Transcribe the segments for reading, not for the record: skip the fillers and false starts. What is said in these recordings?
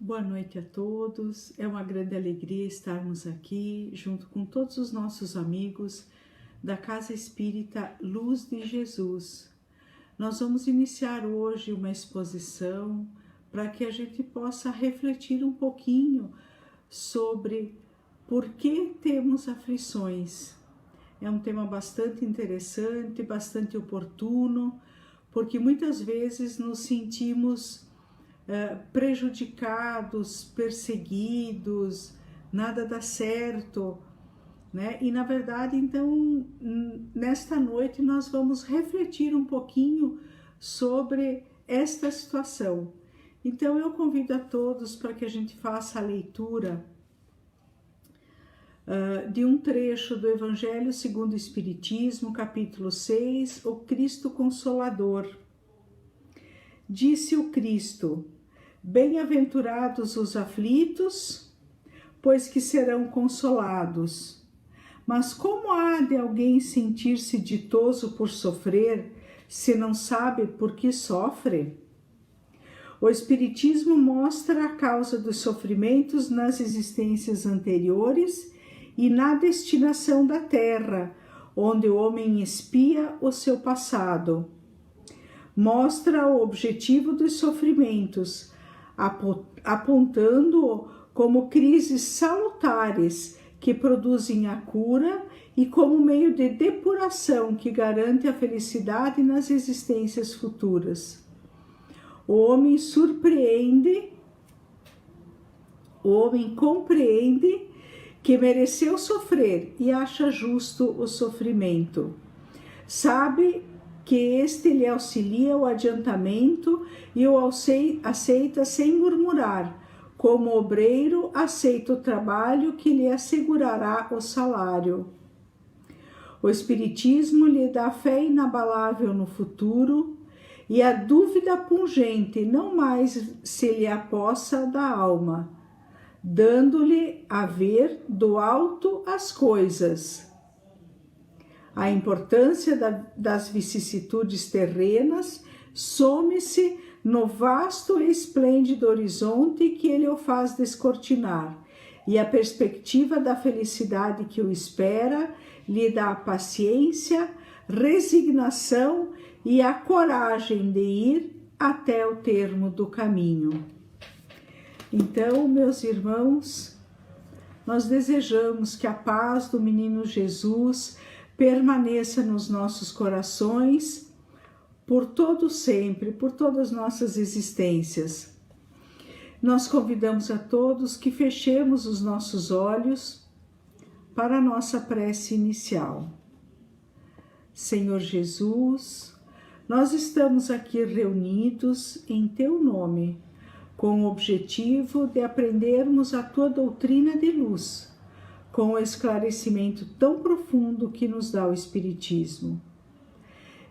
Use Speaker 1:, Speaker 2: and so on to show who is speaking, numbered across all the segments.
Speaker 1: Boa noite a todos, é uma grande alegria estarmos aqui junto com todos os nossos amigos da Casa Espírita Luz de Jesus. Nós vamos iniciar hoje uma exposição para que a gente possa refletir um pouquinho sobre por que temos aflições. É um tema bastante interessante, bastante oportuno, porque muitas vezes nos sentimos prejudicados, perseguidos, nada dá certo, né? E na verdade, então, nesta noite nós vamos refletir um pouquinho sobre esta situação. Então eu convido a todos para que a gente faça a leitura de um trecho do Evangelho segundo o Espiritismo, capítulo 6, o Cristo Consolador. Disse o Cristo: bem-aventurados os aflitos, pois que serão consolados. Mas como há de alguém sentir-se ditoso por sofrer, se não sabe por que sofre? O Espiritismo mostra a causa dos sofrimentos nas existências anteriores e na destinação da Terra, onde o homem expia o seu passado. Mostra o objetivo dos sofrimentos, apontando-o como crises salutares que produzem a cura e como meio de depuração que garante a felicidade nas existências futuras. O homem compreende que mereceu sofrer e acha justo o sofrimento. Sabe que este lhe auxilia o adiantamento e o aceita sem murmurar, como obreiro aceita o trabalho que lhe assegurará o salário. O Espiritismo lhe dá fé inabalável no futuro e a dúvida pungente não mais se lhe apossa da alma, dando-lhe a ver do alto as coisas. A importância das vicissitudes terrenas some-se no vasto e esplêndido horizonte que ele o faz descortinar, e a perspectiva da felicidade que o espera lhe dá paciência, resignação e a coragem de ir até o termo do caminho. Então, meus irmãos, nós desejamos que a paz do menino Jesus permaneça nos nossos corações por todo sempre, por todas as nossas existências. Nós convidamos a todos que fechemos os nossos olhos para a nossa prece inicial. Senhor Jesus, nós estamos aqui reunidos em Teu nome, com o objetivo de aprendermos a Tua doutrina de luz, com o esclarecimento tão profundo que nos dá o Espiritismo.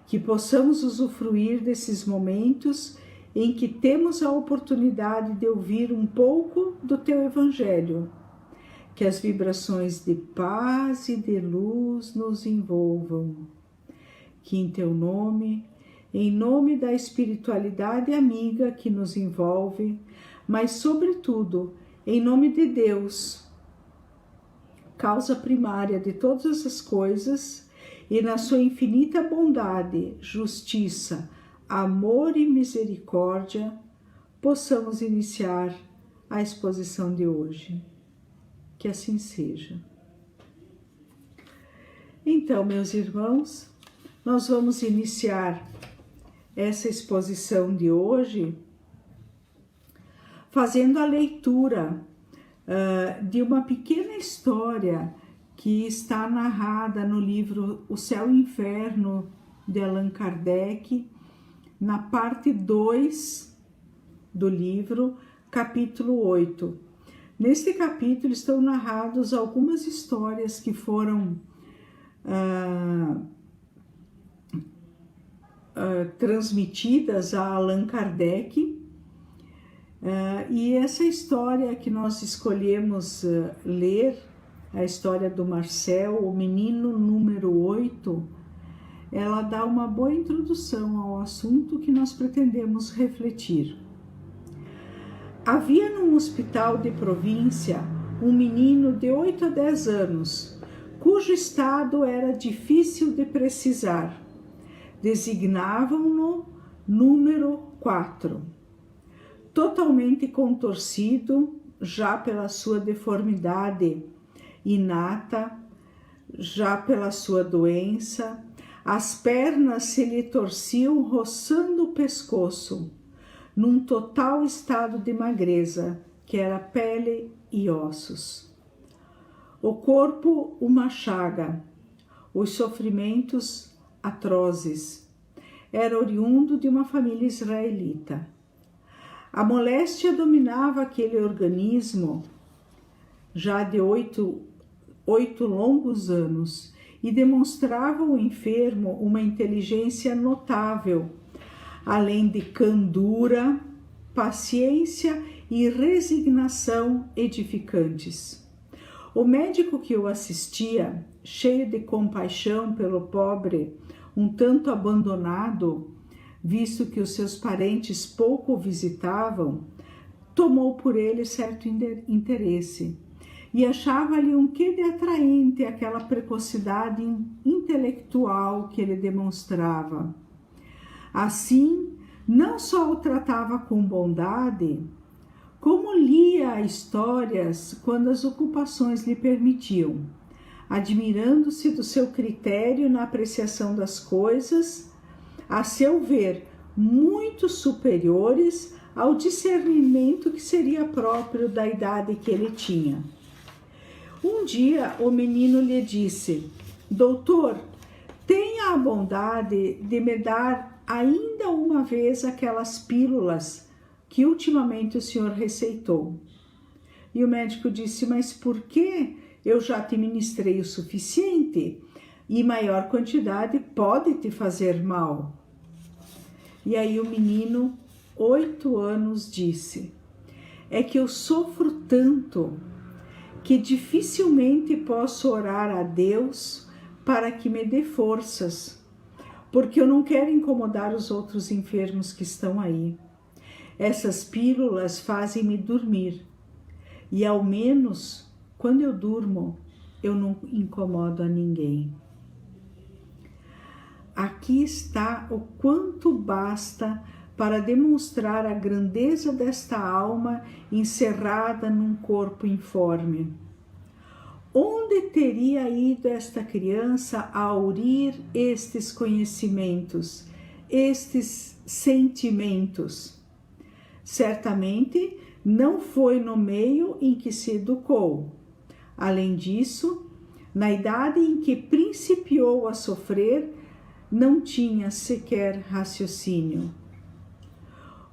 Speaker 1: Que possamos usufruir desses momentos em que temos a oportunidade de ouvir um pouco do Teu Evangelho. Que as vibrações de paz e de luz nos envolvam. Que em Teu nome, em nome da espiritualidade amiga que nos envolve, mas sobretudo em nome de Deus, causa primária de todas as coisas, e na sua infinita bondade, justiça, amor e misericórdia, possamos iniciar a exposição de hoje. Que assim seja. Então, meus irmãos, nós vamos iniciar essa exposição de hoje fazendo a leitura de uma pequena história que está narrada no livro O Céu e o Inferno, de Allan Kardec, na parte 2 do livro, capítulo 8. Neste capítulo estão narradas algumas histórias que foram transmitidas a Allan Kardec, e essa história que nós escolhemos ler, a história do Marcel, o menino número 8, ela dá uma boa introdução ao assunto que nós pretendemos refletir. Havia num hospital de província um menino de 8 a 10 anos, cujo estado era difícil de precisar. Designavam-no número 4. Totalmente contorcido, já pela sua deformidade inata, já pela sua doença, as pernas se lhe torciam roçando o pescoço, num total estado de magreza, que era pele e ossos. O corpo uma chaga, os sofrimentos atrozes. Era oriundo de uma família israelita. A moléstia dominava aquele organismo já de 8 longos anos e demonstrava ao enfermo uma inteligência notável, além de candura, paciência e resignação edificantes. O médico que o assistia, cheio de compaixão pelo pobre, um tanto abandonado, visto que os seus parentes pouco o visitavam, tomou por ele certo interesse e achava-lhe um quê de atraente aquela precocidade intelectual que ele demonstrava. Assim, não só o tratava com bondade, como lia histórias quando as ocupações lhe permitiam, admirando-se do seu critério na apreciação das coisas, a seu ver, muito superiores ao discernimento que seria próprio da idade que ele tinha. Um dia o menino lhe disse: doutor, tenha a bondade de me dar ainda uma vez aquelas pílulas que ultimamente o senhor receitou. E o médico disse: mas por que? Eu já te ministrei o suficiente e maior quantidade pode te fazer mal. E aí o menino, 8 anos, disse: é que eu sofro tanto que dificilmente posso orar a Deus para que me dê forças, porque eu não quero incomodar os outros enfermos que estão aí. Essas pílulas fazem-me dormir, e ao menos quando eu durmo, eu não incomodo a ninguém. Aqui está o quanto basta para demonstrar a grandeza desta alma encerrada num corpo informe. Onde teria ido esta criança a aurir estes conhecimentos, estes sentimentos? Certamente não foi no meio em que se educou. Além disso, na idade em que principiou a sofrer, não tinha sequer raciocínio.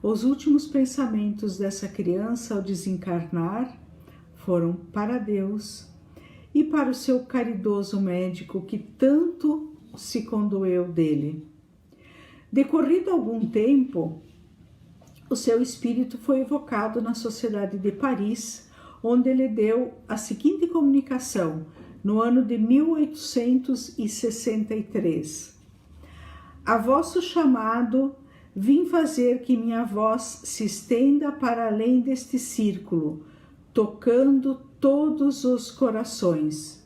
Speaker 1: Os últimos pensamentos dessa criança ao desencarnar foram para Deus e para o seu caridoso médico que tanto se condoeu dele. Decorrido algum tempo, o seu espírito foi evocado na Sociedade de Paris, onde ele deu a seguinte comunicação, no ano de 1863. A vosso chamado, vim fazer que minha voz se estenda para além deste círculo, tocando todos os corações.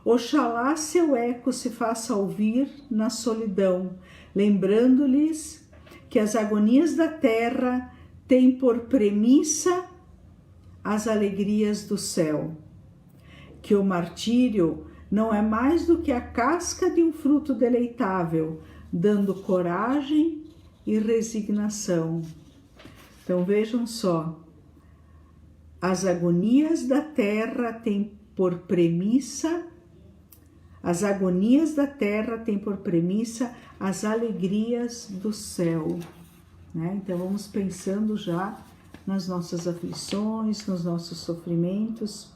Speaker 1: Oxalá seu eco se faça ouvir na solidão, lembrando-lhes que as agonias da terra têm por premissa as alegrias do céu, que o martírio não é mais do que a casca de um fruto deleitável, dando coragem e resignação. Então vejam só, as agonias da terra têm por premissa, as agonias da terra têm por premissa as alegrias do céu, né? Então vamos pensando já nas nossas aflições, nos nossos sofrimentos.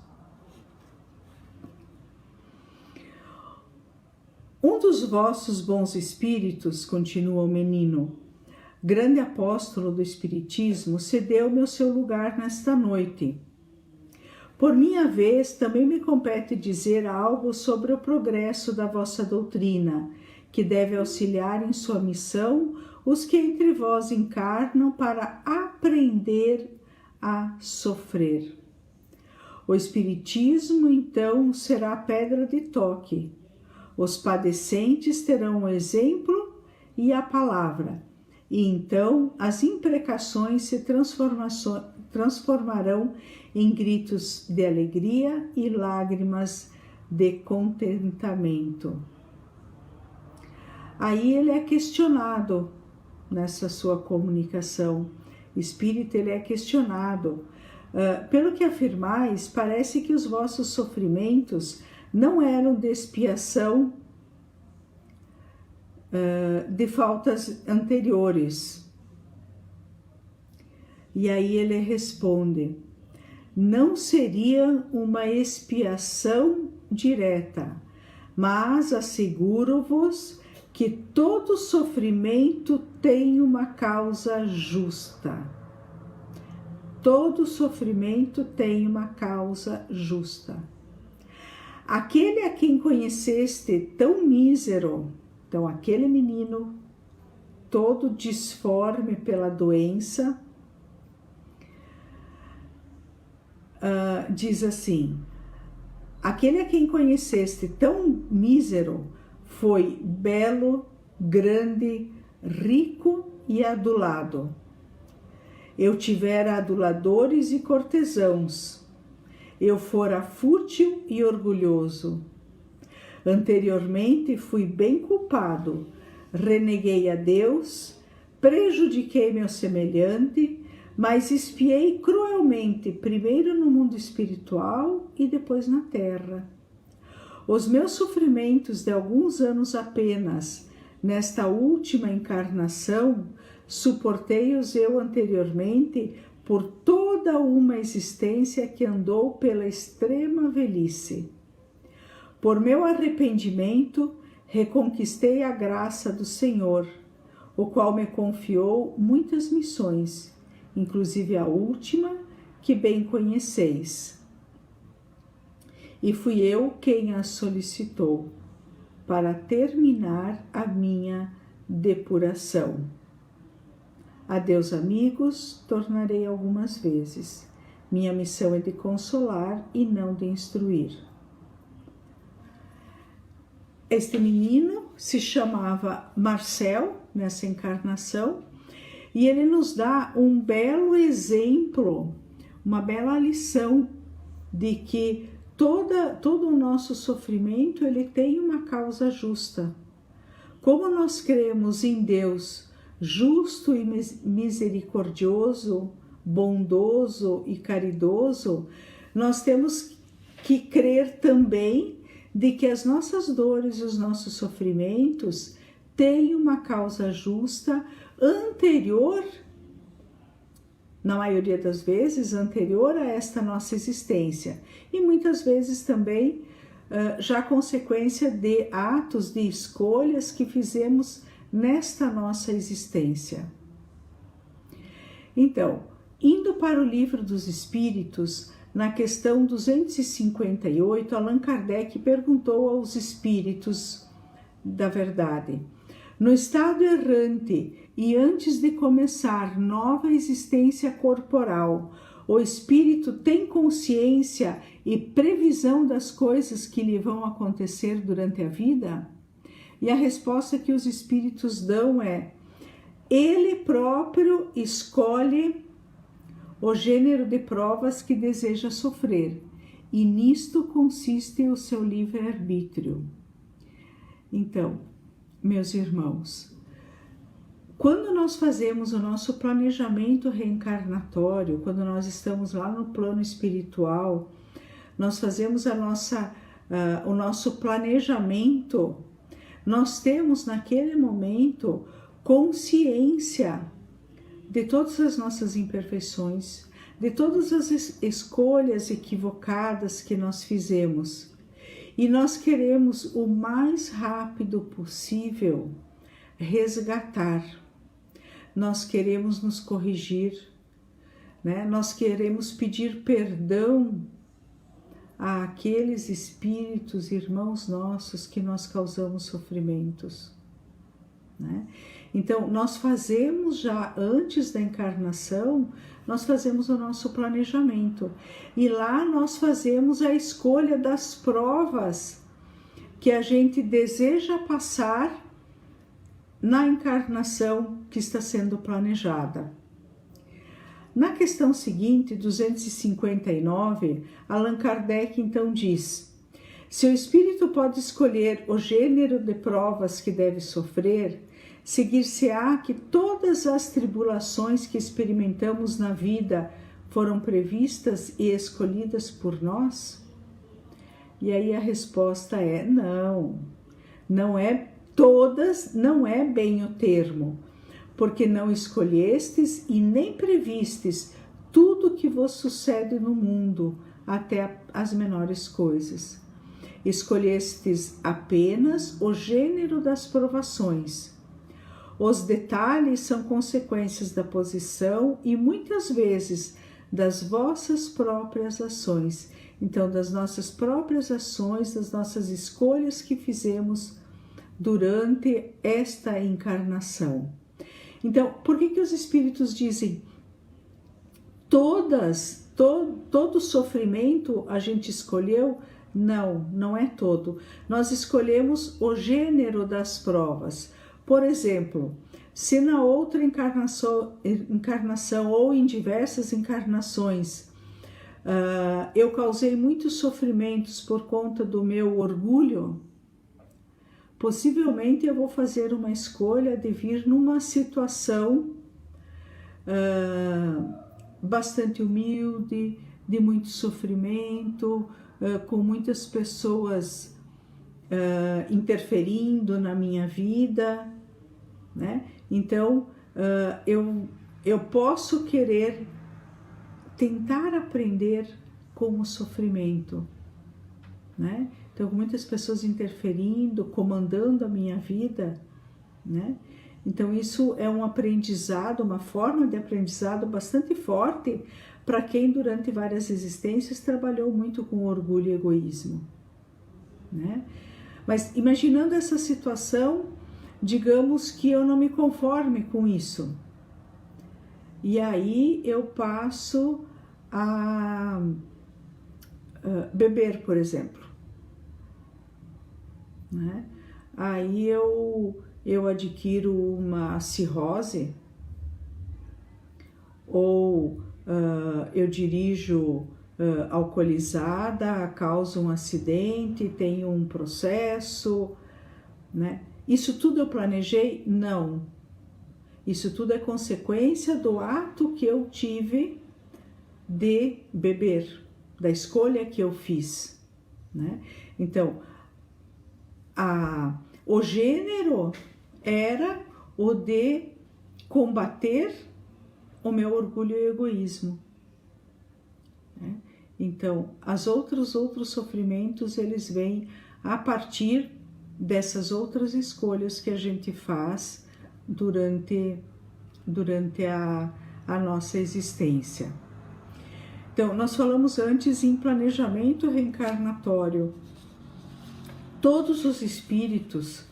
Speaker 1: Um dos vossos bons espíritos, continua o menino, grande apóstolo do Espiritismo, cedeu-me o seu lugar nesta noite. Por minha vez, também me compete dizer algo sobre o progresso da vossa doutrina, que deve auxiliar em sua missão os que entre vós encarnam para aprender a sofrer. O Espiritismo, então, será a pedra de toque. Os padecentes terão o exemplo e a palavra, e então as imprecações se transformarão em gritos de alegria e lágrimas de contentamento. Aí ele é questionado nessa sua comunicação espírita, ele é questionado. Pelo que afirmais, parece que os vossos sofrimentos não eram de expiação de faltas anteriores. E aí ele responde: não seria uma expiação direta, mas asseguro-vos que todo sofrimento tem uma causa justa. Todo sofrimento tem uma causa justa. Aquele a quem conheceste tão mísero, então aquele menino todo disforme pela doença, diz assim: aquele a quem conheceste tão mísero foi belo, grande, rico e adulado. Eu tivera aduladores e cortesãos. Eu fora fútil e orgulhoso. Anteriormente fui bem culpado. Reneguei a Deus, prejudiquei meu semelhante, mas espiei cruelmente, primeiro no mundo espiritual e depois na terra. Os meus sofrimentos de alguns anos apenas, nesta última encarnação, suportei-os eu anteriormente por toda uma existência que andou pela extrema velhice. Por meu arrependimento, reconquistei a graça do Senhor, o qual me confiou muitas missões, inclusive a última, que bem conheceis. E fui eu quem a solicitou, para terminar a minha depuração. Adeus, amigos, tornarei algumas vezes. Minha missão é de consolar e não de instruir. Este menino se chamava Marcel, nessa encarnação, e ele nos dá um belo exemplo, uma bela lição de que todo o nosso sofrimento ele tem uma causa justa. Como nós cremos em Deus justo e misericordioso, bondoso e caridoso, nós temos que crer também de que as nossas dores e os nossos sofrimentos têm uma causa justa anterior, na maioria das vezes, anterior a esta nossa existência. E muitas vezes também já consequência de atos, de escolhas que fizemos nesta nossa existência. Então, indo para o Livro dos Espíritos, na questão 258, Allan Kardec perguntou aos espíritos da verdade: no estado errante e antes de começar nova existência corporal, o espírito tem consciência e previsão das coisas que lhe vão acontecer durante a vida? E a resposta que os espíritos dão é: ele próprio escolhe o gênero de provas que deseja sofrer, e nisto consiste o seu livre-arbítrio. Então, meus irmãos, quando nós fazemos o nosso planejamento reencarnatório, quando nós estamos lá no plano espiritual, nós fazemos o nosso planejamento, nós temos naquele momento consciência de todas as nossas imperfeições, de todas as escolhas equivocadas que nós fizemos. E nós queremos o mais rápido possível resgatar. Nós queremos nos corrigir, né? Nós queremos pedir perdão àqueles espíritos, irmãos nossos, que nós causamos sofrimentos, né? Então, nós fazemos já antes da encarnação, nós fazemos o nosso planejamento. E lá nós fazemos a escolha das provas que a gente deseja passar na encarnação que está sendo planejada. Na questão seguinte, 259, Allan Kardec então diz: se o espírito pode escolher o gênero de provas que deve sofrer, seguir-se-á que todas as tribulações que experimentamos na vida foram previstas e escolhidas por nós? E aí a resposta é não. Não é todas, não é bem o termo, porque não escolhestes e nem previstes tudo que vos sucede no mundo, até as menores coisas. Escolhestes apenas o gênero das provações. Os detalhes são consequências da posição e muitas vezes das vossas próprias ações. Então, das nossas próprias ações, das nossas escolhas que fizemos durante esta encarnação. Então, por que os espíritos dizem todo sofrimento a gente escolheu? Não, não é todo. Nós escolhemos o gênero das provas. Por exemplo, se na outra encarnação ou em diversas encarnações eu causei muitos sofrimentos por conta do meu orgulho, possivelmente eu vou fazer uma escolha de vir numa situação bastante humilde, de muito sofrimento, com muitas pessoas interferindo na minha vida, né? Então, eu posso querer tentar aprender com o sofrimento, né? Então, muitas pessoas interferindo, comandando a minha vida, né? Então, isso é um aprendizado, uma forma de aprendizado bastante forte para quem durante várias existências trabalhou muito com orgulho e egoísmo, né? Mas imaginando essa situação, digamos que eu não me conforme com isso. E aí eu passo a beber, por exemplo, né? Aí eu adquiro uma cirrose, ou eu dirijo alcoolizada, causo um acidente, tenho um processo, né? Isso tudo eu planejei? Não. Isso tudo é consequência do ato que eu tive de beber, da escolha que eu fiz, né? Então, o gênero era o de combater o meu orgulho e egoísmo, né? Então, outros sofrimentos, eles vêm a partir dessas outras escolhas que a gente faz durante a nossa existência. Então, nós falamos antes em planejamento reencarnatório. Todos os espíritos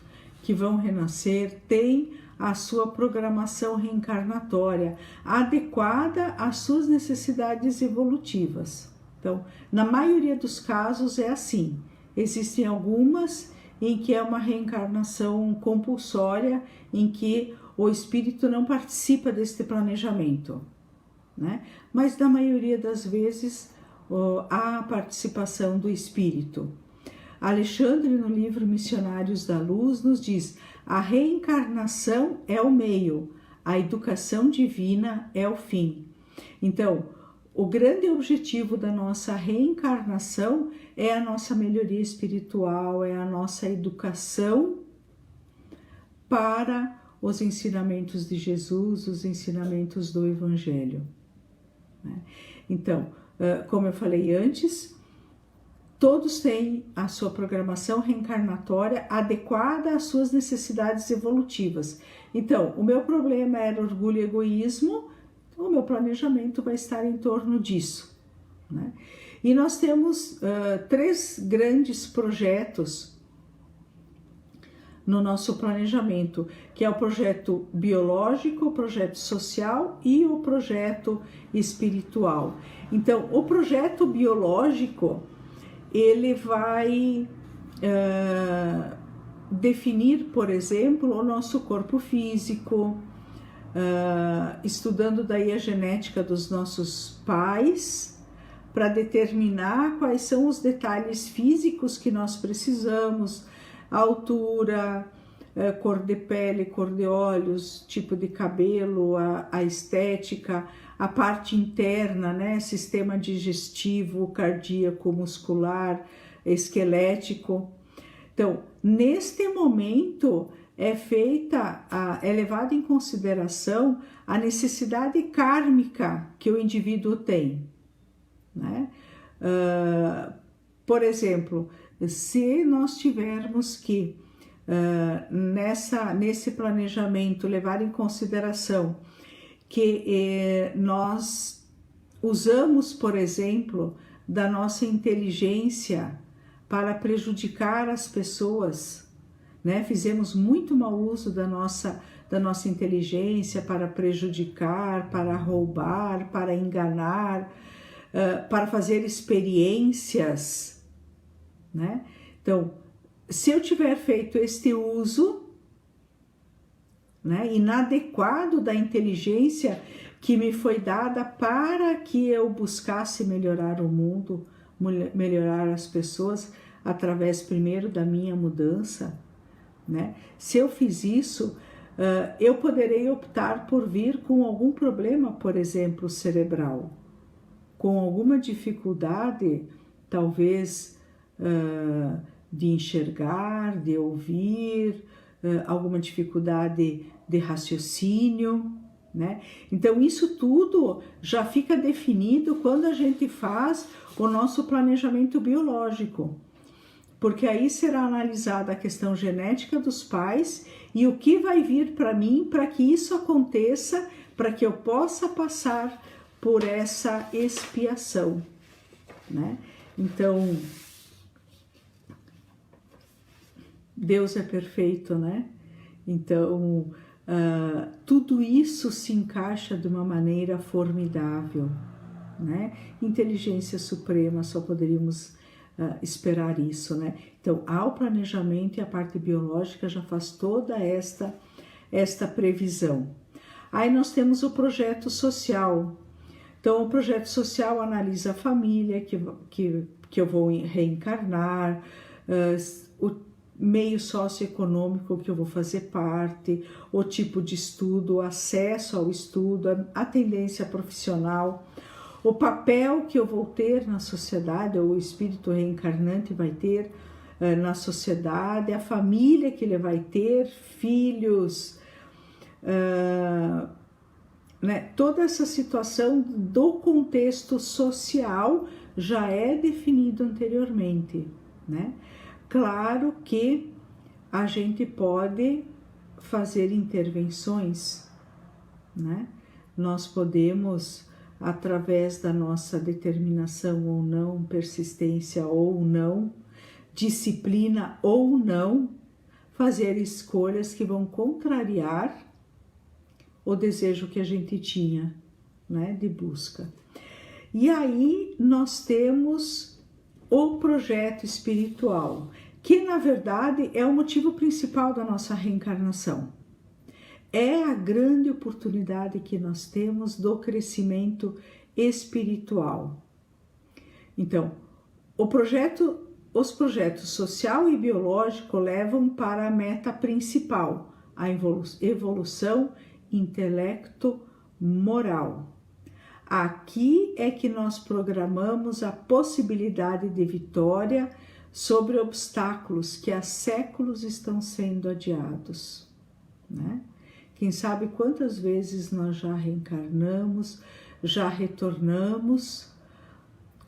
Speaker 1: que vão renascer têm a sua programação reencarnatória adequada às suas necessidades evolutivas. Então, na maioria dos casos é assim. Existem algumas em que é uma reencarnação compulsória, em que o espírito não participa deste planejamento, né? Mas na maioria das vezes há a participação do espírito. Alexandre, no livro Missionários da Luz, nos diz: a reencarnação é o meio, a educação divina é o fim. Então, o grande objetivo da nossa reencarnação é a nossa melhoria espiritual, é a nossa educação para os ensinamentos de Jesus, os ensinamentos do Evangelho, né? Então, como eu falei antes, todos têm a sua programação reencarnatória adequada às suas necessidades evolutivas. Então, o meu problema era orgulho e egoísmo, então o meu planejamento vai estar em torno disso, né? E nós temos 3 grandes projetos no nosso planejamento, que é o projeto biológico, o projeto social e o projeto espiritual. Então, o projeto biológico, ele vai definir, por exemplo, o nosso corpo físico, estudando daí a genética dos nossos pais, para determinar quais são os detalhes físicos que nós precisamos, a altura, cor de pele, cor de olhos, tipo de cabelo, a estética, a parte interna, né? Sistema digestivo, cardíaco, muscular, esquelético. Então, neste momento é levada em consideração a necessidade kármica que o indivíduo tem, né? Por exemplo, se nós tivermos que nesse planejamento levar em consideração que nós usamos, por exemplo, da nossa inteligência para prejudicar as pessoas, né? Fizemos muito mau uso da nossa inteligência para prejudicar, para roubar, para enganar, para fazer experiências, né? Então, se eu tiver feito este uso, né, inadequado da inteligência que me foi dada para que eu buscasse melhorar o mundo, melhorar as pessoas através primeiro da minha mudança, né? Se eu fiz isso, eu poderei optar por vir com algum problema, por exemplo, cerebral, com alguma dificuldade, talvez de enxergar, de ouvir, alguma dificuldade de raciocínio, né? Então isso tudo já fica definido quando a gente faz o nosso planejamento biológico, porque aí será analisada a questão genética dos pais e o que vai vir para mim para que isso aconteça, para que eu possa passar por essa expiação, né? Então, Deus é perfeito, né? Então, tudo isso se encaixa de uma maneira formidável, né? Inteligência suprema, só poderíamos esperar isso, né? Então, ao planejamento e a parte biológica já faz toda esta previsão. Aí nós temos o projeto social. Então, o projeto social analisa a família que eu vou reencarnar, o meio socioeconômico que eu vou fazer parte, o tipo de estudo, o acesso ao estudo, a tendência profissional, o papel que eu vou ter na sociedade, ou o espírito reencarnante vai ter na sociedade, a família que ele vai ter, filhos, né? Toda essa situação do contexto social já é definido anteriormente, né? Claro que a gente pode fazer intervenções, né? Nós podemos, através da nossa determinação ou não, persistência ou não, disciplina ou não, fazer escolhas que vão contrariar o desejo que a gente tinha, né, de busca. E aí nós temos o projeto espiritual, que na verdade é o motivo principal da nossa reencarnação. É a grande oportunidade que nós temos do crescimento espiritual. Então, os projetos social e biológico levam para a meta principal, a evolução intelecto-moral. Aqui é que nós programamos a possibilidade de vitória sobre obstáculos que há séculos estão sendo adiados, né? Quem sabe quantas vezes nós já reencarnamos, já retornamos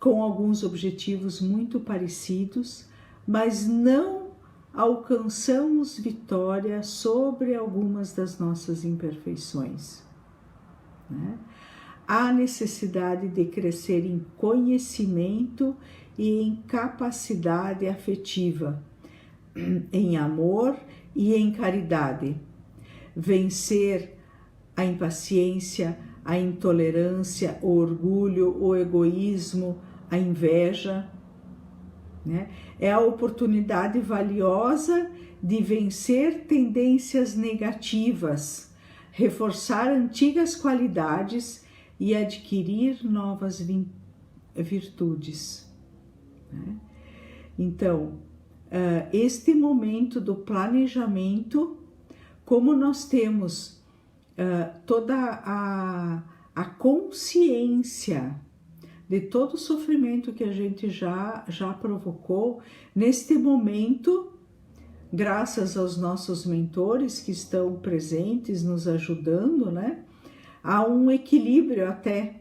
Speaker 1: com alguns objetivos muito parecidos, mas não alcançamos vitória sobre algumas das nossas imperfeições, né? Há necessidade de crescer em conhecimento e em capacidade afetiva, em amor e em caridade. Vencer a impaciência, a intolerância, o orgulho, o egoísmo, a inveja, né? É a oportunidade valiosa de vencer tendências negativas, reforçar antigas qualidades e adquirir novas virtudes, né? Então, este momento do planejamento, como nós temos toda a consciência de todo o sofrimento que a gente já provocou, neste momento, graças aos nossos mentores que estão presentes, nos ajudando, né? Há um equilíbrio até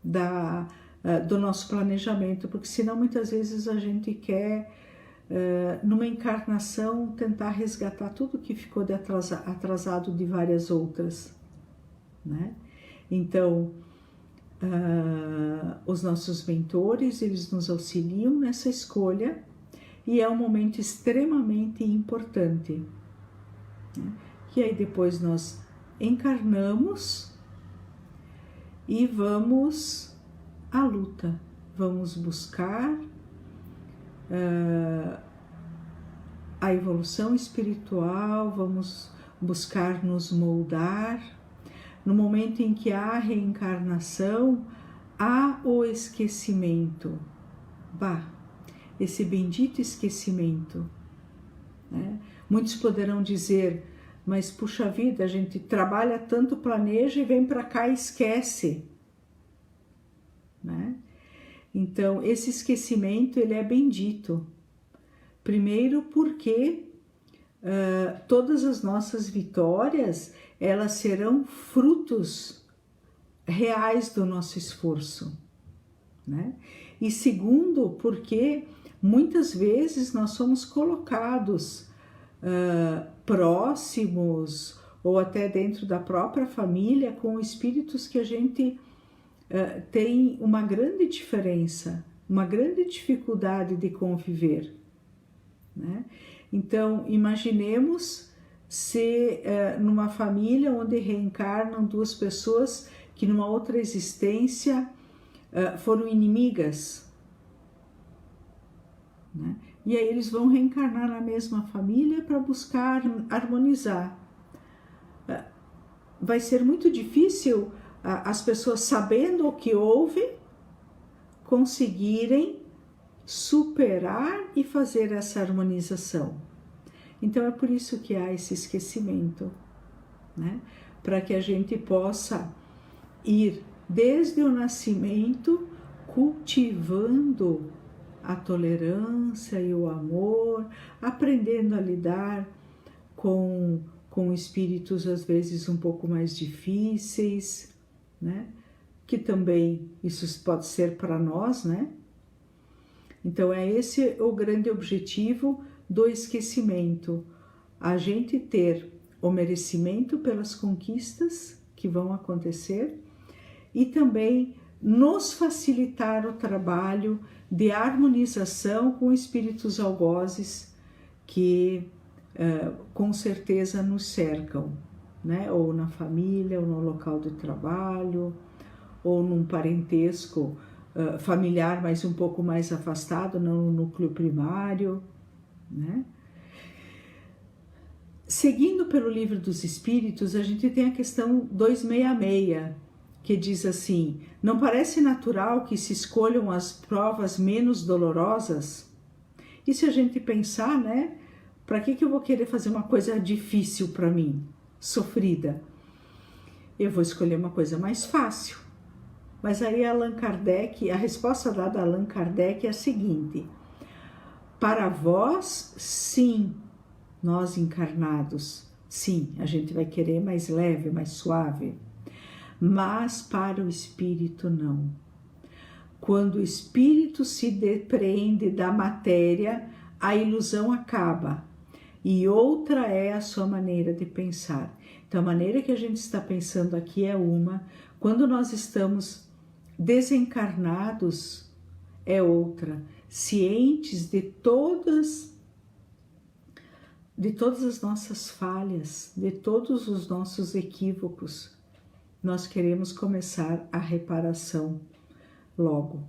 Speaker 1: do nosso planejamento, porque senão muitas vezes a gente quer, numa encarnação, tentar resgatar tudo que ficou atrasado de várias outras, né? Então, os nossos mentores, eles nos auxiliam nessa escolha e é um momento extremamente importante, né? E aí depois nós encarnamos e vamos à luta, vamos buscar a evolução espiritual, vamos buscar nos moldar. No momento em que há reencarnação, há o esquecimento. Esse bendito esquecimento, né? Muitos poderão dizer, mas puxa vida, a gente trabalha tanto, planeja e vem para cá e esquece, né? Então, esse esquecimento, ele é bendito. Primeiro porque todas as nossas vitórias, elas serão frutos reais do nosso esforço, né? E segundo, porque muitas vezes nós somos colocados próximos ou até dentro da própria família com espíritos que a gente tem uma grande diferença, uma grande dificuldade de conviver, né? Então, imaginemos se numa família onde reencarnam duas pessoas que numa outra existência foram inimigas, né? E aí eles vão reencarnar na mesma família para buscar harmonizar. Vai ser muito difícil as pessoas, sabendo o que houve, conseguirem superar e fazer essa harmonização. Então é por isso que há esse esquecimento, né? Para que a gente possa ir desde o nascimento cultivando a tolerância e o amor, aprendendo a lidar com espíritos às vezes um pouco mais difíceis, né? Que também isso pode ser para nós, né? Então é esse o grande objetivo do esquecimento, a gente ter o merecimento pelas conquistas que vão acontecer e também nos facilitar o trabalho de harmonização com espíritos algozes que com certeza nos cercam, né? Ou na família, ou no local de trabalho, ou num parentesco familiar, mas um pouco mais afastado, não no núcleo primário, né? Seguindo pelo Livro dos Espíritos, a gente tem a questão 266, que diz assim: não parece natural que se escolham as provas menos dolorosas? E se a gente pensar, né? Para que eu vou querer fazer uma coisa difícil para mim, sofrida? Eu vou escolher uma coisa mais fácil. Mas aí Allan Kardec, a resposta dada a Allan Kardec é a seguinte: para vós, sim, nós encarnados, sim, a gente vai querer mais leve, mais suave, mas para o espírito não. Quando o espírito se depreende da matéria, a ilusão acaba e outra é a sua maneira de pensar. Então, a maneira que a gente está pensando aqui é uma, quando nós estamos desencarnados é outra, cientes de todas de todas as nossas falhas, de todos os nossos equívocos. Nós queremos começar a reparação logo.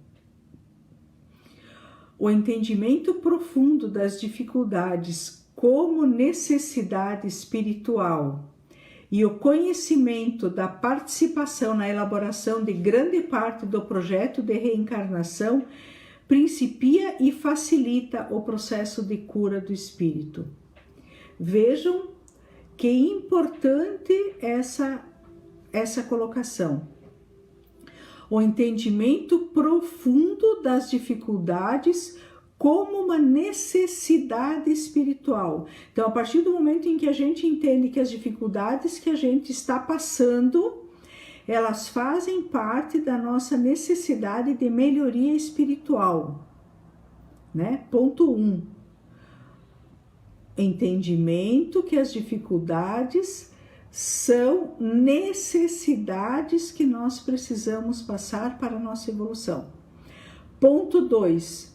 Speaker 1: O entendimento profundo das dificuldades como necessidade espiritual e o conhecimento da participação na elaboração de grande parte do projeto de reencarnação principia e facilita o processo de cura do espírito. Vejam que importante essa colocação. O entendimento profundo das dificuldades como uma necessidade espiritual. Então, a partir do momento em que a gente entende que as dificuldades que a gente está passando, elas fazem parte da nossa necessidade de melhoria espiritual, né? Ponto 1. Entendimento que as dificuldades são necessidades que nós precisamos passar para a nossa evolução. Ponto 2.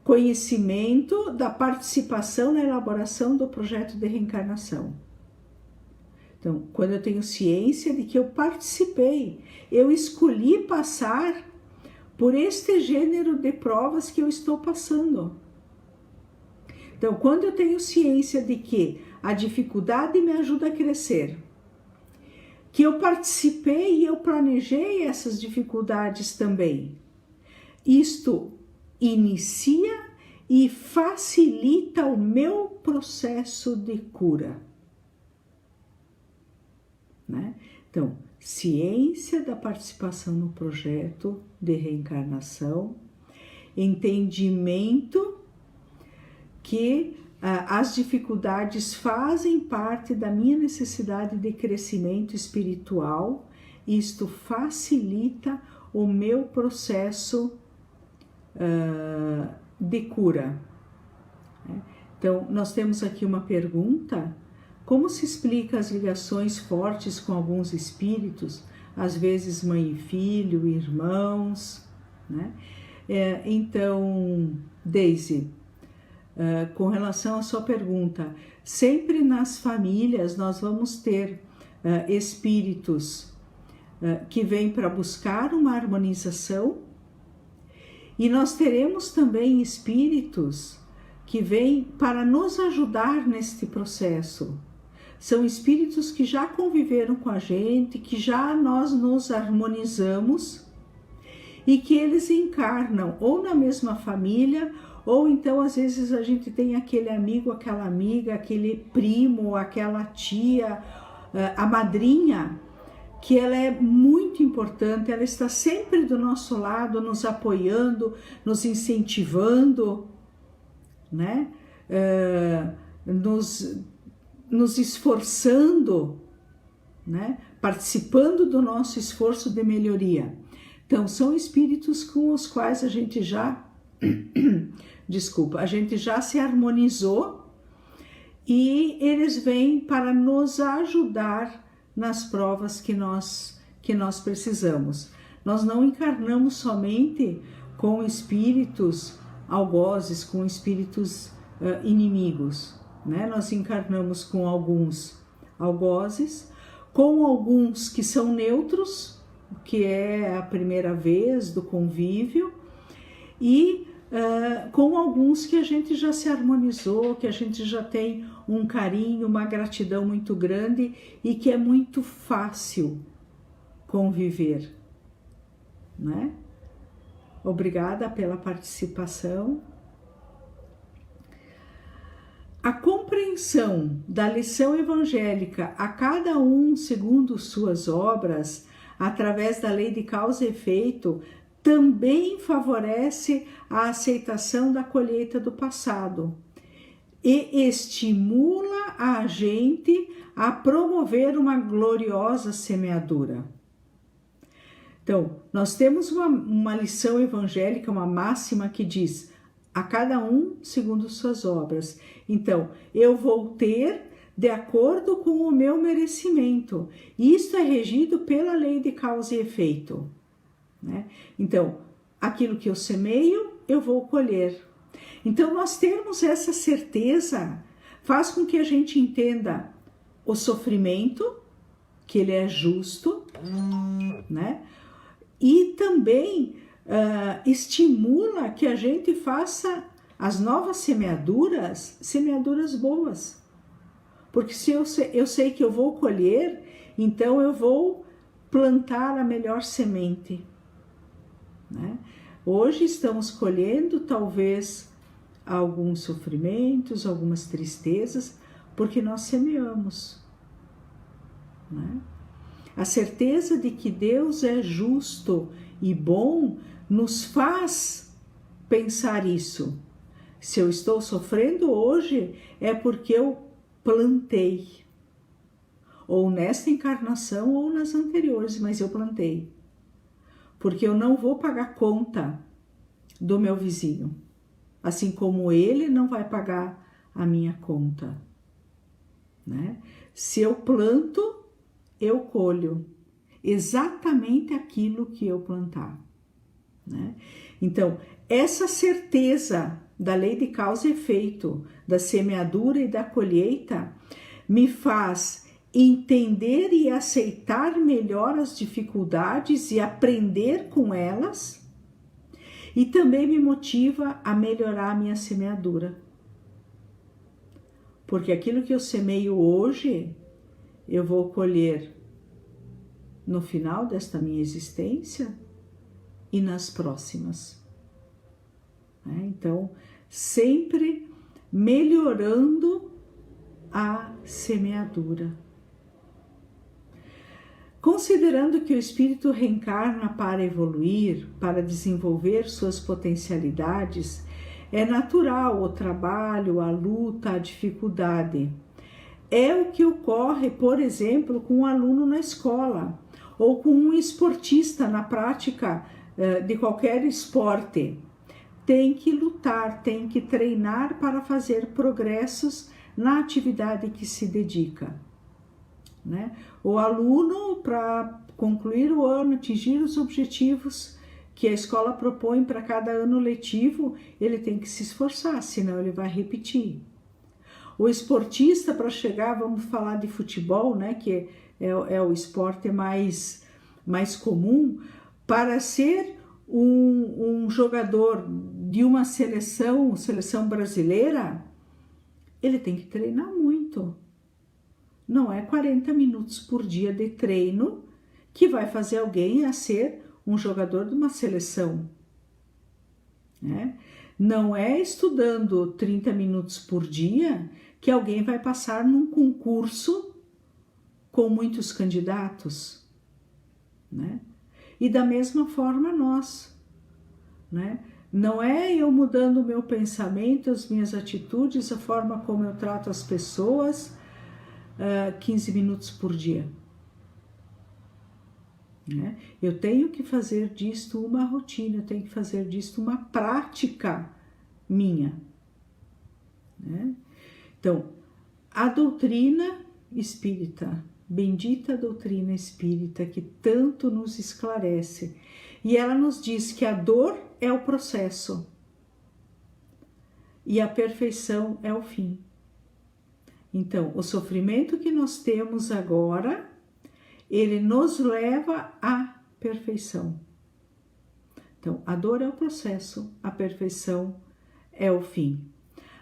Speaker 1: Conhecimento da participação na elaboração do projeto de reencarnação. Então, quando eu tenho ciência de que eu participei, eu escolhi passar por este gênero de provas que eu estou passando. Então, quando eu tenho ciência de que a dificuldade me ajuda a crescer, que eu participei e eu planejei essas dificuldades também, isto inicia e facilita o meu processo de cura, né? Então, ciência da participação no projeto de reencarnação, entendimento que as dificuldades fazem parte da minha necessidade de crescimento espiritual, e isto facilita o meu processo de cura. Então, nós temos aqui uma pergunta: como se explica as ligações fortes com alguns espíritos, às vezes mãe e filho, irmãos, né? Então, Daisy, com relação à sua pergunta, sempre nas famílias nós vamos ter espíritos que vêm para buscar uma harmonização, e nós teremos também espíritos que vêm para nos ajudar neste processo. São espíritos que já conviveram com a gente, que já nós nos harmonizamos e que eles encarnam ou na mesma família, ou então às vezes a gente tem aquele amigo, aquela amiga, aquele primo, aquela tia, a madrinha, que ela é muito importante, ela está sempre do nosso lado, nos apoiando, nos incentivando, né? Nos esforçando, né? Participando do nosso esforço de melhoria. Então, são espíritos com os quais a gente já, a gente já se harmonizou, e eles vêm para nos ajudar nas provas que nós precisamos. Nós não encarnamos somente com espíritos algozes, com espíritos inimigos, né? Nós encarnamos com alguns algozes, com alguns que são neutros, que é a primeira vez do convívio, e com alguns que a gente já se harmonizou, que a gente já tem um carinho, uma gratidão muito grande e que é muito fácil conviver, né? Obrigada pela participação. A compreensão da lição evangélica a cada um segundo suas obras, através da lei de causa e efeito, também favorece a aceitação da colheita do passado e estimula a gente a promover uma gloriosa semeadura. Então, nós temos uma lição evangélica, uma máxima que diz: a cada um segundo suas obras. Então, eu vou ter de acordo com o meu merecimento. Isto é regido pela lei de causa e efeito, né? Então, aquilo que eu semeio, eu vou colher. Então, nós termos essa certeza faz com que a gente entenda o sofrimento, que ele é justo, né? E também estimula que a gente faça as novas semeaduras boas. Porque se eu sei que eu vou colher, então eu vou plantar a melhor semente, né? Hoje estamos colhendo talvez alguns sofrimentos, algumas tristezas, porque nós semeamos, né? A certeza de que Deus é justo e bom nos faz pensar isso. Se eu estou sofrendo hoje, é porque eu plantei. Ou nesta encarnação ou nas anteriores, mas eu plantei. Porque eu não vou pagar conta do meu vizinho, assim como ele não vai pagar a minha conta, né? Se eu planto, eu colho exatamente aquilo que eu plantar, né? Então, essa certeza da lei de causa e efeito, da semeadura e da colheita, me faz entender e aceitar melhor as dificuldades e aprender com elas, e também me motiva a melhorar a minha semeadura. Porque aquilo que eu semeio hoje, eu vou colher no final desta minha existência e nas próximas. Então, sempre melhorando a semeadura. Considerando que o espírito reencarna para evoluir, para desenvolver suas potencialidades, é natural o trabalho, a luta, a dificuldade. É o que ocorre, por exemplo, com um aluno na escola ou com um esportista na prática de qualquer esporte. Tem que lutar, tem que treinar para fazer progressos na atividade que se dedica, né? O aluno, para concluir o ano, atingir os objetivos que a escola propõe para cada ano letivo, ele tem que se esforçar, senão ele vai repetir. O esportista, para chegar, vamos falar de futebol, né, que é o esporte mais comum, para ser um jogador de uma seleção brasileira, ele tem que treinar muito. Não é 40 minutos por dia de treino que vai fazer alguém a ser um jogador de uma seleção, né? Não é estudando 30 minutos por dia que alguém vai passar num concurso com muitos candidatos, né? E da mesma forma nós, né? Não é eu mudando o meu pensamento, as minhas atitudes, a forma como eu trato as pessoas, 15 minutos por dia, né? Eu tenho que fazer disto uma rotina, eu tenho que fazer disto uma prática minha, né? Então, a doutrina espírita, bendita doutrina espírita que tanto nos esclarece, e ela nos diz que a dor é o processo e a perfeição é o fim. Então, o sofrimento que nós temos agora, ele nos leva à perfeição. Então, a dor é o processo, a perfeição é o fim.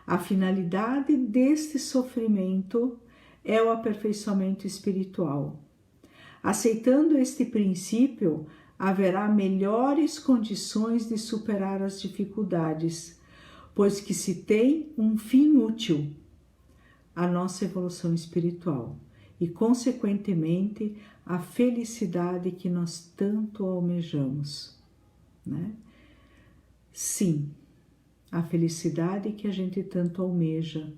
Speaker 1: A finalidade deste sofrimento é o aperfeiçoamento espiritual. Aceitando este princípio, haverá melhores condições de superar as dificuldades, pois que se tem um fim útil, a nossa evolução espiritual e, consequentemente, a felicidade que nós tanto almejamos, né? Sim, a felicidade que a gente tanto almeja,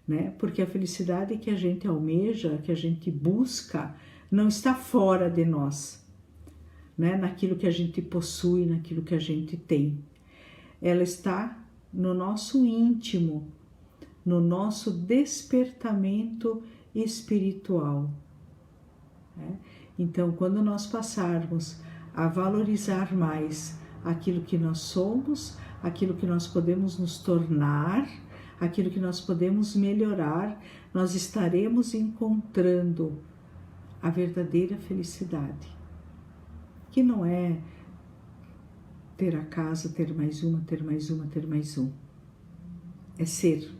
Speaker 1: né? Porque a felicidade que a gente almeja, que a gente busca, não está fora de nós, né? Naquilo que a gente possui, naquilo que a gente tem. Ela está no nosso íntimo, no nosso despertamento espiritual, né? Então, quando nós passarmos a valorizar mais aquilo que nós somos, aquilo que nós podemos nos tornar, aquilo que nós podemos melhorar, nós estaremos encontrando a verdadeira felicidade, que não é ter a casa, ter mais uma, ter mais uma, ter mais um. É ser.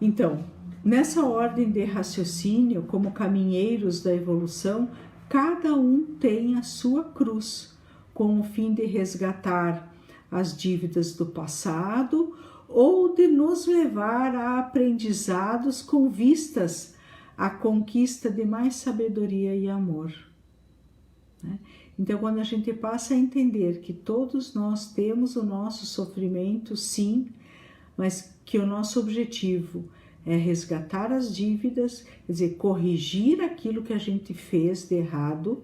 Speaker 1: Então, nessa ordem de raciocínio, como caminheiros da evolução, cada um tem a sua cruz, com o fim de resgatar as dívidas do passado ou de nos levar a aprendizados com vistas à conquista de mais sabedoria e amor. Então, quando a gente passa a entender que todos nós temos o nosso sofrimento, sim, mas que o nosso objetivo é resgatar as dívidas, quer dizer, corrigir aquilo que a gente fez de errado,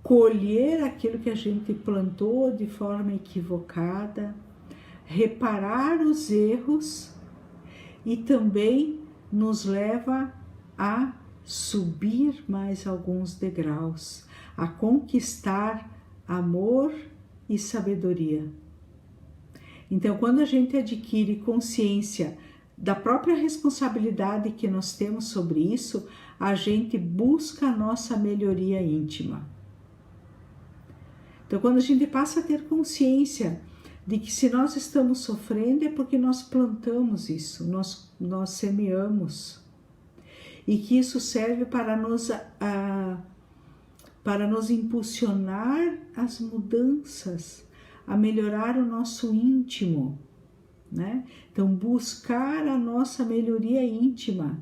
Speaker 1: colher aquilo que a gente plantou de forma equivocada, reparar os erros e também nos leva a subir mais alguns degraus, a conquistar amor e sabedoria. Então, quando a gente adquire consciência da própria responsabilidade que nós temos sobre isso, a gente busca a nossa melhoria íntima. Então, quando a gente passa a ter consciência de que se nós estamos sofrendo é porque nós plantamos isso, nós semeamos, e que isso serve para nos impulsionar as mudanças, a melhorar o nosso íntimo, né? Então, buscar a nossa melhoria íntima,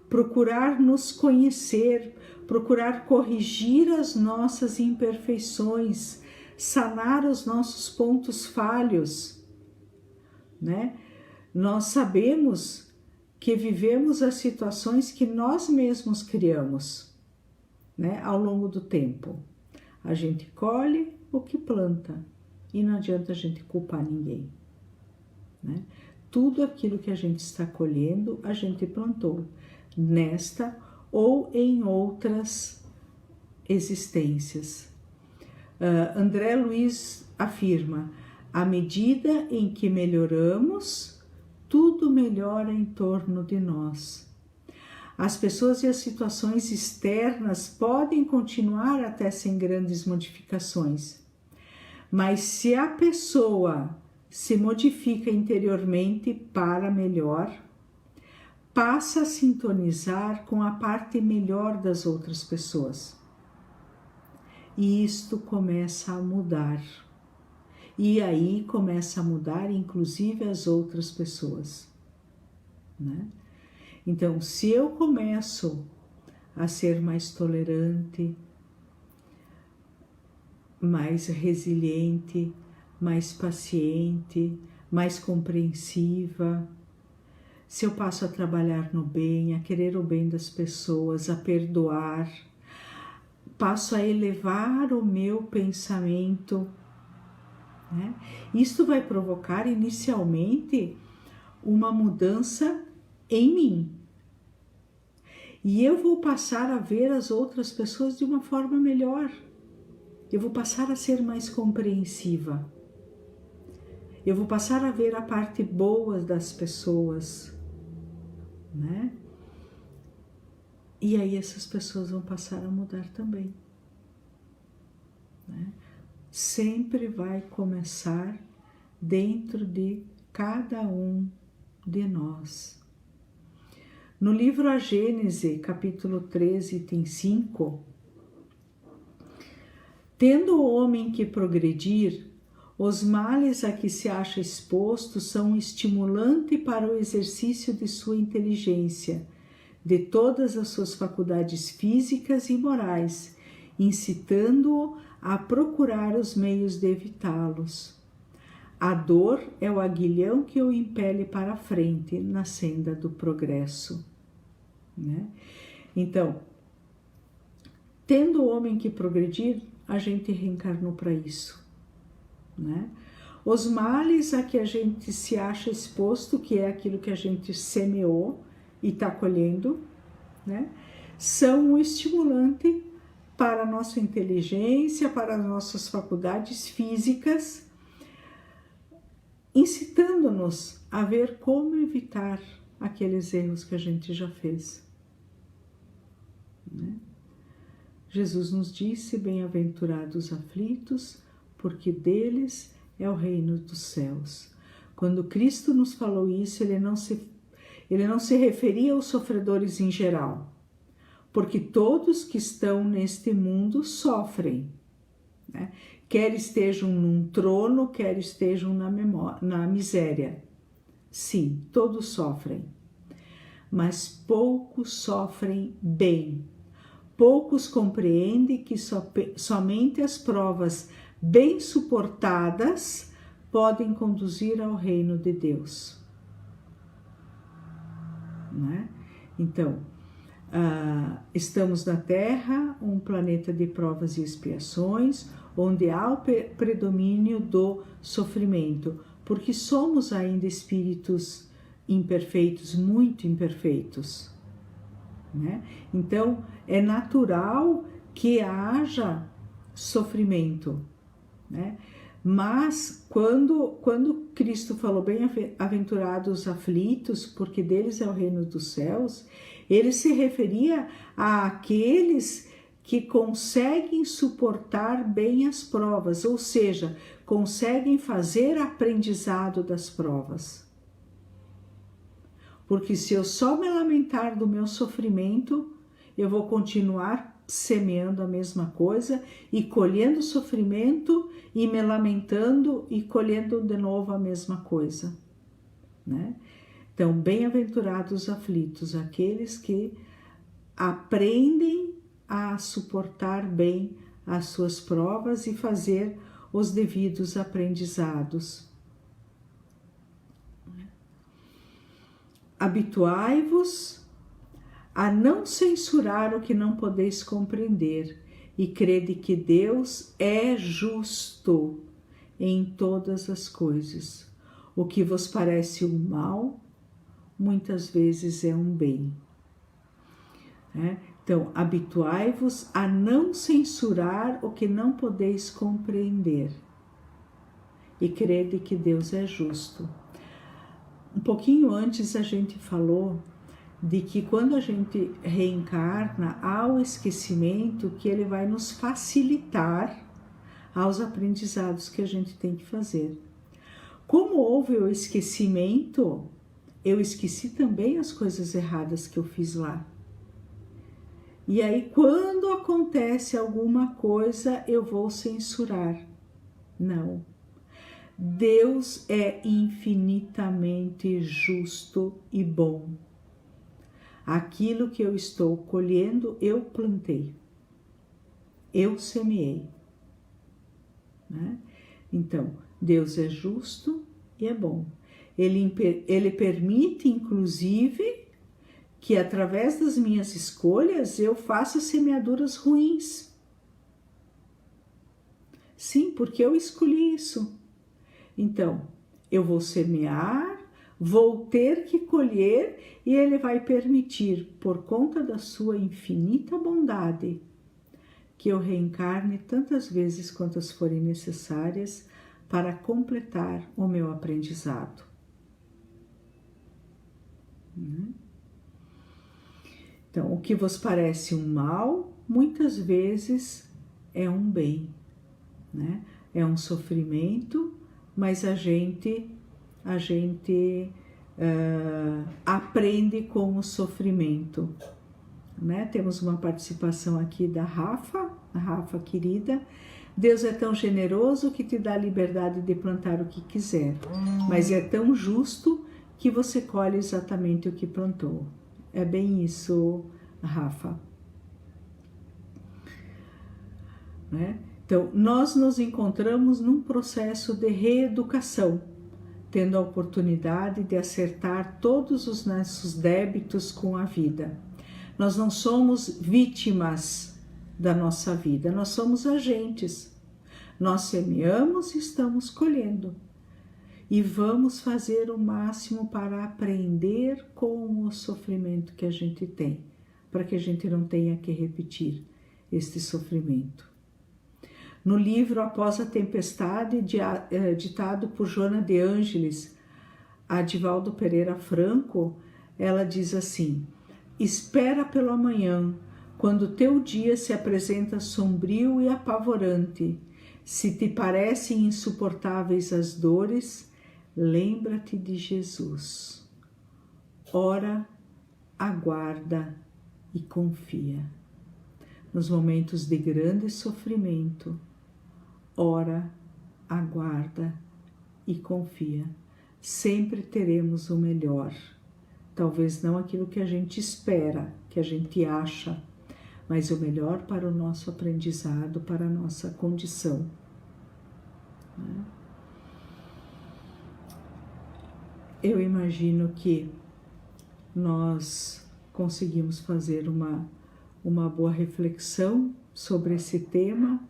Speaker 1: procurar nos conhecer, procurar corrigir as nossas imperfeições, sanar os nossos pontos falhos, né? Nós sabemos que vivemos as situações que nós mesmos criamos, né? Ao longo do tempo. A gente colhe o que planta e não adianta a gente culpar ninguém, né? Tudo aquilo que a gente está colhendo, a gente plantou nesta ou em outras existências. André Luiz afirma: à medida em que melhoramos, tudo melhora em torno de nós. As pessoas e as situações externas podem continuar até sem grandes modificações, mas se a pessoa se modifica interiormente para melhor, passa a sintonizar com a parte melhor das outras pessoas. E isto começa a mudar. E aí começa a mudar, inclusive, as outras pessoas, né? Então, se eu começo a ser mais tolerante, mais resiliente, mais paciente, mais compreensiva, se eu passo a trabalhar no bem, a querer o bem das pessoas, a perdoar, passo a elevar o meu pensamento, né? Isto vai provocar inicialmente uma mudança em mim. E eu vou passar a ver as outras pessoas de uma forma melhor. Eu vou passar a ser mais compreensiva. Eu vou passar a ver a parte boa das pessoas, né? E aí essas pessoas vão passar a mudar também, né? Sempre vai começar dentro de cada um de nós. No livro A Gênese, capítulo 13, item 5, tendo o homem que progredir, os males a que se acha exposto são um estimulante para o exercício de sua inteligência, de todas as suas faculdades físicas e morais, incitando-o a procurar os meios de evitá-los. A dor é o aguilhão que o impele para a frente na senda do progresso, né? Então, tendo o homem que progredir, a gente reencarnou para isso, né? Os males a que a gente se acha exposto, que é aquilo que a gente semeou e está colhendo, né? São um estimulante para a nossa inteligência, para as nossas faculdades físicas, incitando-nos a ver como evitar aqueles erros que a gente já fez. Né? Jesus nos disse: bem-aventurados os aflitos, porque deles é o reino dos céus. Quando Cristo nos falou isso, ele não se referia aos sofredores em geral, porque todos que estão neste mundo sofrem, né? Quer estejam num trono, quer estejam na miséria. Sim, todos sofrem, mas poucos sofrem bem. Poucos compreendem que somente as provas bem suportadas podem conduzir ao reino de Deus. Né? Então, estamos na Terra, um planeta de provas e expiações, onde há o predomínio do sofrimento, porque somos ainda espíritos imperfeitos, muito imperfeitos. Né? Então, é natural que haja sofrimento, né? Mas quando Cristo falou bem-aventurados os aflitos, porque deles é o reino dos céus, ele se referia àqueles que conseguem suportar bem as provas, ou seja, conseguem fazer aprendizado das provas. Porque se eu só me lamentar do meu sofrimento, eu vou continuar semeando a mesma coisa e colhendo sofrimento e me lamentando e colhendo de novo a mesma coisa, né? Então, bem-aventurados os aflitos, aqueles que aprendem a suportar bem as suas provas e fazer os devidos aprendizados. Habituai-vos a não censurar o que não podeis compreender e crede que Deus é justo em todas as coisas. O que vos parece um mal, muitas vezes é um bem. Então, habituai-vos a não censurar o que não podeis compreender e crede que Deus é justo. Um pouquinho antes a gente falou de que quando a gente reencarna, há o esquecimento que ele vai nos facilitar aos aprendizados que a gente tem que fazer. Como houve o esquecimento, eu esqueci também as coisas erradas que eu fiz lá. E aí, quando acontece alguma coisa, eu vou censurar. Não. Deus é infinitamente justo e bom. Aquilo que eu estou colhendo, eu plantei. Eu semeei. Né? Então, Deus é justo e é bom. Ele permite, inclusive, que através das minhas escolhas eu faça semeaduras ruins. Sim, porque eu escolhi isso. Então, eu vou semear, vou ter que colher e ele vai permitir, por conta da sua infinita bondade, que eu reencarne tantas vezes quantas forem necessárias para completar o meu aprendizado. Então, o que vos parece um mal, muitas vezes é um bem, né? É um sofrimento, mas a gente aprende com o sofrimento, né? Temos uma participação aqui da Rafa querida. Deus é tão generoso que te dá a liberdade de plantar o que quiser, mas é tão justo que você colhe exatamente o que plantou. É bem isso, Rafa. Né? Então, nós nos encontramos num processo de reeducação, tendo a oportunidade de acertar todos os nossos débitos com a vida. Nós não somos vítimas da nossa vida, nós somos agentes. Nós semeamos e estamos colhendo. E vamos fazer o máximo para aprender com o sofrimento que a gente tem, para que a gente não tenha que repetir. este sofrimento. No livro Após a Tempestade, ditado por Joana de Ângeles, a Divaldo Pereira Franco, ela diz assim: espera pelo amanhã, quando teu dia se apresenta sombrio e apavorante. Se te parecem insuportáveis as dores, lembra-te de Jesus. Ora, aguarda e confia. Nos momentos de grande sofrimento, ora, aguarda e confia. Sempre teremos o melhor. Talvez não aquilo que a gente espera, que a gente acha, mas o melhor para o nosso aprendizado, para a nossa condição. Eu imagino que nós conseguimos fazer uma boa reflexão sobre esse tema.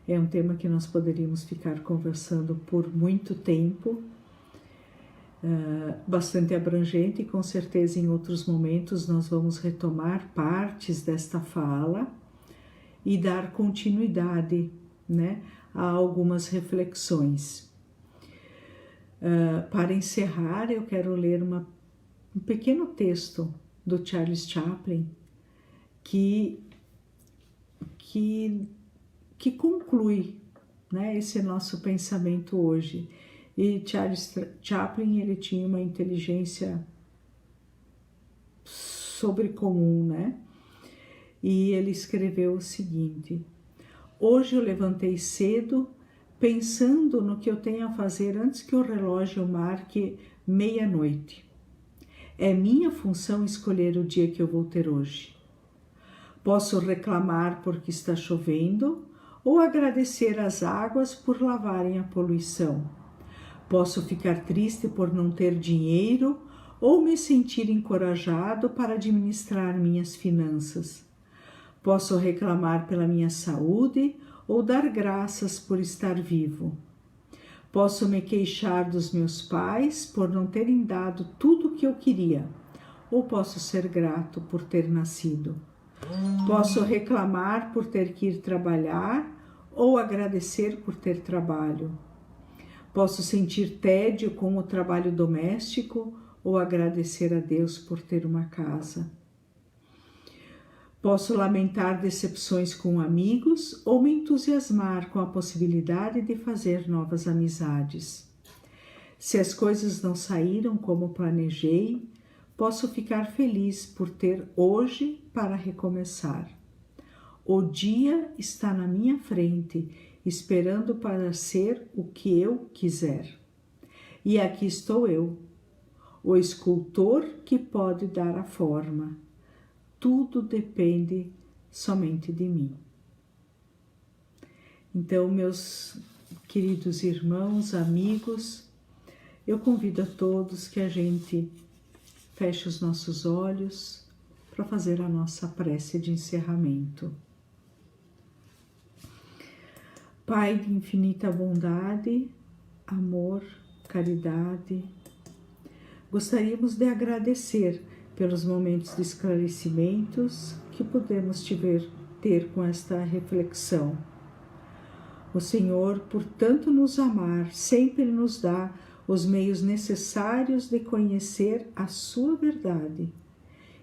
Speaker 1: É um tema que nós poderíamos ficar conversando por muito tempo, bastante abrangente, e com certeza em outros momentos nós vamos retomar partes desta fala e dar continuidade, né, a algumas reflexões. Para encerrar, eu quero ler um pequeno texto do Charles Chaplin que conclui, né, esse nosso pensamento hoje. E Charles Chaplin, ele tinha uma inteligência sobrecomum, né? E ele escreveu o seguinte: hoje eu levantei cedo, pensando no que eu tenho a fazer antes que o relógio marque meia-noite. É minha função escolher o dia que eu vou ter hoje. Posso reclamar porque está chovendo ou agradecer às águas por lavarem a poluição. Posso ficar triste por não ter dinheiro ou me sentir encorajado para administrar minhas finanças. Posso reclamar pela minha saúde ou dar graças por estar vivo. Posso me queixar dos meus pais por não terem dado tudo o que eu queria, ou posso ser grato por ter nascido. Posso reclamar por ter que ir trabalhar ou agradecer por ter trabalho. Posso sentir tédio com o trabalho doméstico ou agradecer a Deus por ter uma casa. Posso lamentar decepções com amigos ou me entusiasmar com a possibilidade de fazer novas amizades. Se as coisas não saíram como planejei, posso ficar feliz por ter hoje para recomeçar. O dia está na minha frente, esperando para ser o que eu quiser. E aqui estou eu, o escultor que pode dar a forma. Tudo depende somente de mim. Então, meus queridos irmãos, amigos, eu convido a todos que a gente feche os nossos olhos para fazer a nossa prece de encerramento. Pai de infinita bondade, amor, caridade, gostaríamos de agradecer pelos momentos de esclarecimentos que pudemos ter com esta reflexão. O Senhor, por tanto nos amar, sempre nos dá os meios necessários de conhecer a sua verdade,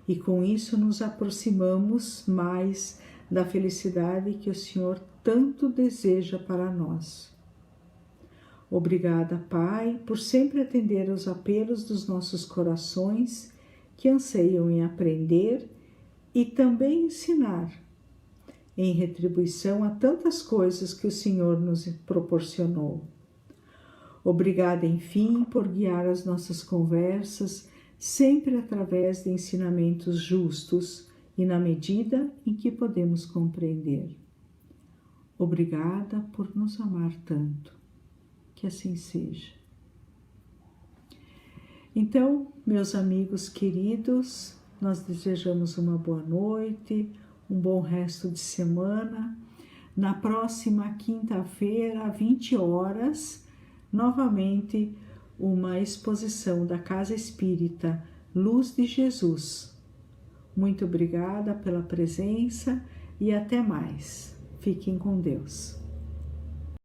Speaker 1: e com isso nos aproximamos mais da felicidade que o Senhor tanto deseja para nós. Obrigada, Pai, por sempre atender aos apelos dos nossos corações que anseiam em aprender e também ensinar, em retribuição a tantas coisas que o Senhor nos proporcionou. Obrigada, enfim, por guiar as nossas conversas sempre através de ensinamentos justos e na medida em que podemos compreender. Obrigada por nos amar tanto. Que assim seja. Então, meus amigos queridos, nós desejamos uma boa noite, um bom resto de semana. Na próxima quinta-feira, às 20 horas, novamente uma exposição da Casa Espírita Luz de Jesus. Muito obrigada pela presença e até mais. Fiquem com Deus.